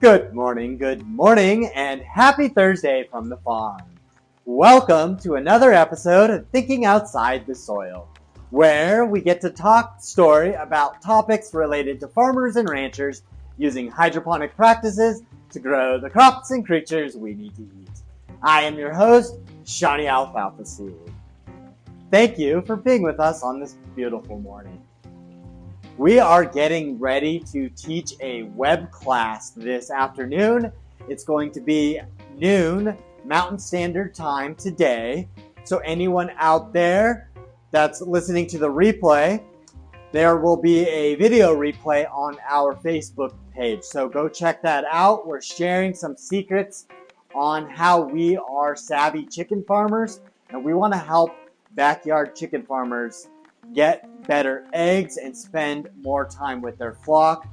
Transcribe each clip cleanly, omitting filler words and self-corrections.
Good morning, and happy Thursday from the farm. Welcome to another episode of Thinking Outside the Soil, where we get to talk story about topics related to farmers and ranchers using hydroponic practices to grow the crops and creatures we need to eat. I am your host, Seany Alfalfaseed. Thank you for being with us on this beautiful morning. We are getting ready to teach a web class this afternoon. It's going to be noon Mountain Standard Time today. So anyone out there that's listening to the replay, there will be a video replay on our Facebook page. So go check that out. We're sharing some secrets on how we are savvy chicken farmers, and we want to help backyard chicken farmers get better eggs and spend more time with their flock.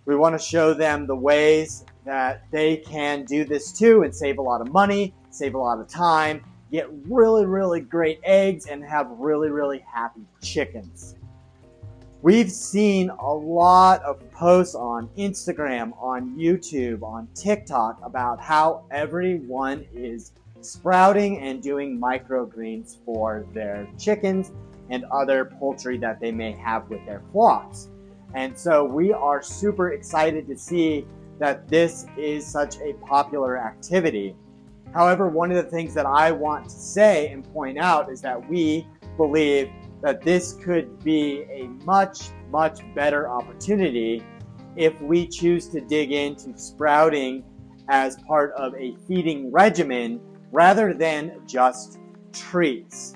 We want to show them the ways that they can do this too and save a lot of money, save a lot of time, get really great eggs, and have really happy chickens. We've seen a lot of posts on Instagram, on YouTube, on TikTok about how everyone is sprouting and doing microgreens for their chickens and other poultry that they may have with their flocks. And so we are super excited to see that this is such a popular activity. However, one of the things that I want to say and point out is that we believe that this could be a much better opportunity if we choose to dig into sprouting as part of a feeding regimen rather than just treats.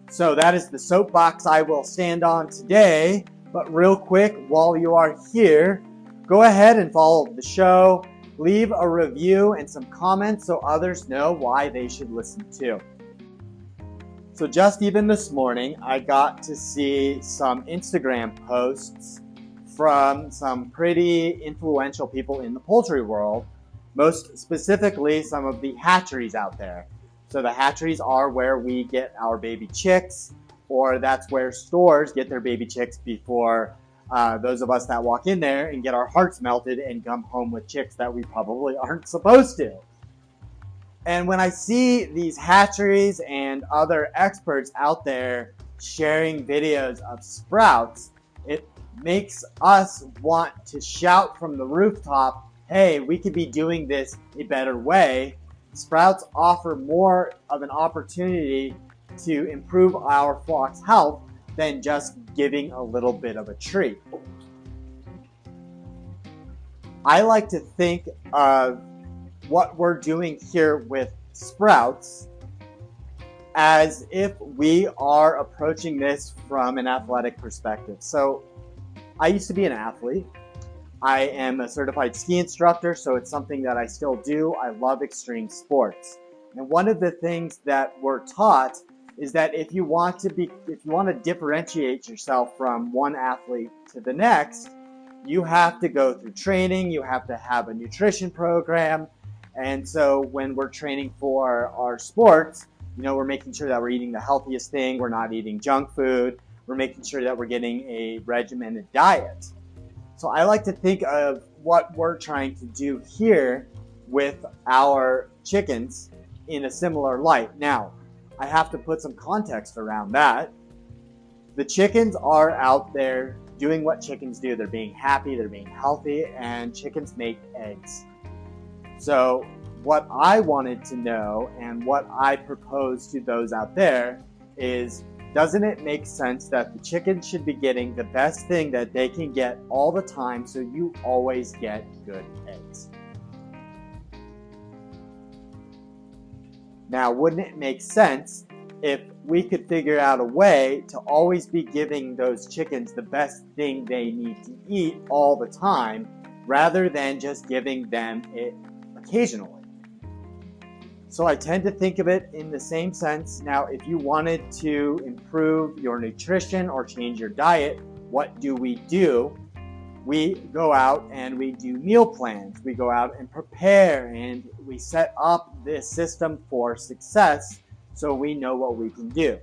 So that is the soapbox I will stand on today. But real quick, while you are here, go ahead and follow the show. Leave a review and some comments so others know why they should listen too. So just even this morning, I got to see some Instagram posts from some pretty influential people in the poultry world, most specifically some of the hatcheries out there. So the hatcheries are where we get our baby chicks, or that's where stores get their baby chicks before those of us that walk in there and get our hearts melted and come home with chicks that we probably aren't supposed to. And when I see these hatcheries and other experts out there sharing videos of sprouts, it makes us want to shout from the rooftop, hey, we could be doing this a better way. Sprouts offer more of an opportunity to improve our flock's health than just giving a little bit of a treat. I like to think of what we're doing here with sprouts as if we are approaching this from an athletic perspective. So I used to be an athlete. I am a certified ski instructor, so it's something that I still do. I love extreme sports. And one of the things that we're taught is that if you want to differentiate yourself from one athlete to the next, you have to go through training, you have to have a nutrition program. And so when we're training for our sports, we're making sure that we're eating the healthiest thing, we're not eating junk food, we're making sure that we're getting a regimented diet. So I like to think of what we're trying to do here with our chickens in a similar light. Now, I have to put some context around that. The chickens are out there doing what chickens do. They're being happy, they're being healthy, and chickens make eggs. So what I wanted to know and what I propose to those out there is, doesn't it make sense that the chickens should be getting the best thing that they can get all the time so you always get good eggs? Now, wouldn't it make sense if we could figure out a way to always be giving those chickens the best thing they need to eat all the time rather than just giving them it occasionally? So I tend to think of it in the same sense. Now, if you wanted to improve your nutrition or change your diet, what do? We go out and we do meal plans. We go out and prepare and we set up this system for success so we know what we can do.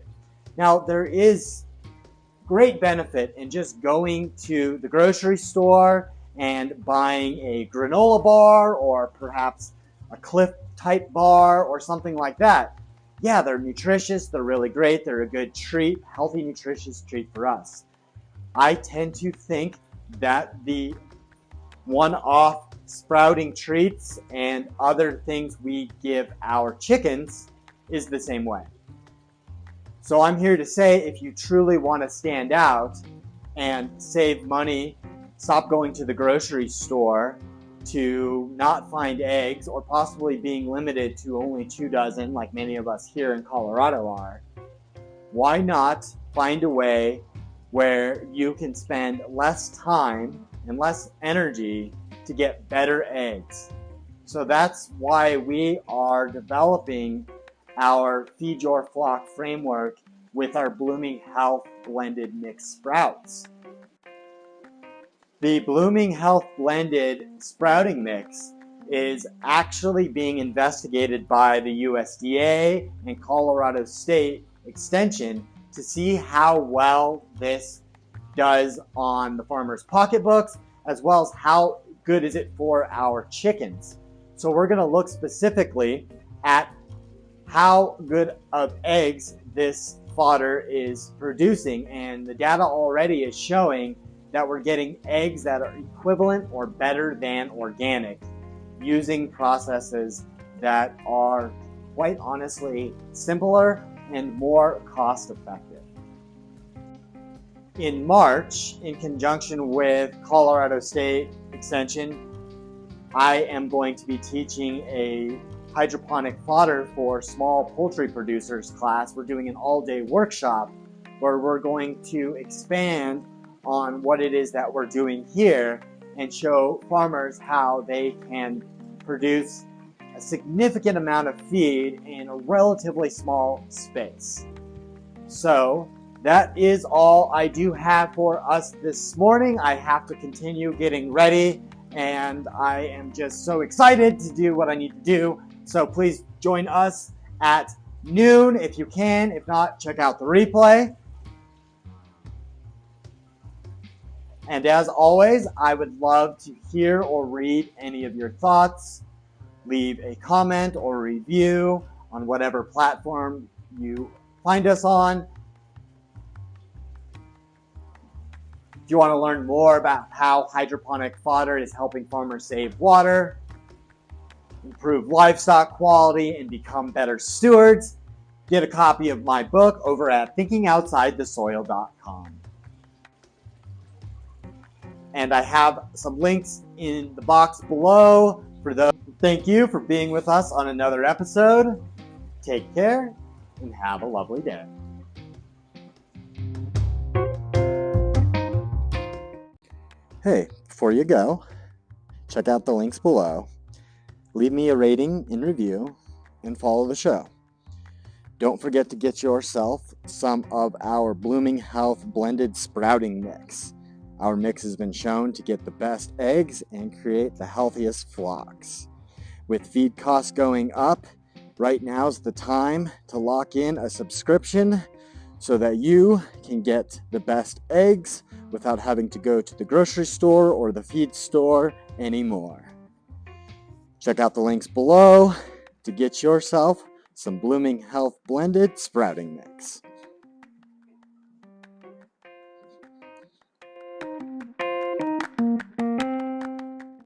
Now, there is great benefit in just going to the grocery store and buying a granola bar or perhaps a Cliff type bar or something like that. Yeah, they're nutritious, they're really great, they're a good treat, healthy, nutritious treat for us. I tend to think that the one-off sprouting treats and other things we give our chickens is the same way. So I'm here to say, if you truly want to stand out and save money, stop going to the grocery store to not find eggs, or possibly being limited to only 2 dozen like many of us here in Colorado are, why not find a way where you can spend less time and less energy to get better eggs? So that's why we are developing our Feed Your Flock framework with our Blooming Health blended mixed sprouts. The Blooming Health blended sprouting mix is actually being investigated by the USDA and Colorado State Extension to see how well this does on the farmers' pocketbooks, as well as how good is it for our chickens. So we're going to look specifically at how good of eggs this fodder is producing, and the data already is showing that we're getting eggs that are equivalent or better than organic using processes that are quite honestly simpler and more cost effective. In March, in conjunction with Colorado State Extension, I am going to be teaching a hydroponic fodder for small poultry producers class. We're doing an all-day workshop where we're going to expand on what it is that we're doing here and show farmers how they can produce a significant amount of feed in a relatively small space. So that is all I do have for us this morning. I have to continue getting ready, and I am just so excited to do what I need to do. So please join us at noon if you can. If not, check out the replay. And as always, I would love to hear or read any of your thoughts. Leave a comment or review on whatever platform you find us on. If you want to learn more about how hydroponic fodder is helping farmers save water, improve livestock quality, and become better stewards, get a copy of my book over at thinkingoutsidethesoil.com. And I have some links in the box below for those. Thank you for being with us on another episode. Take care and have a lovely day. Hey, before you go, check out the links below. Leave me a rating and review and follow the show. Don't forget to get yourself some of our Blooming Health blended sprouting mix. Our mix has been shown to get the best eggs and create the healthiest flocks. With feed costs going up, right now's the time to lock in a subscription so that you can get the best eggs without having to go to the grocery store or the feed store anymore. Check out the links below to get yourself some Blooming Health blended sprouting mix.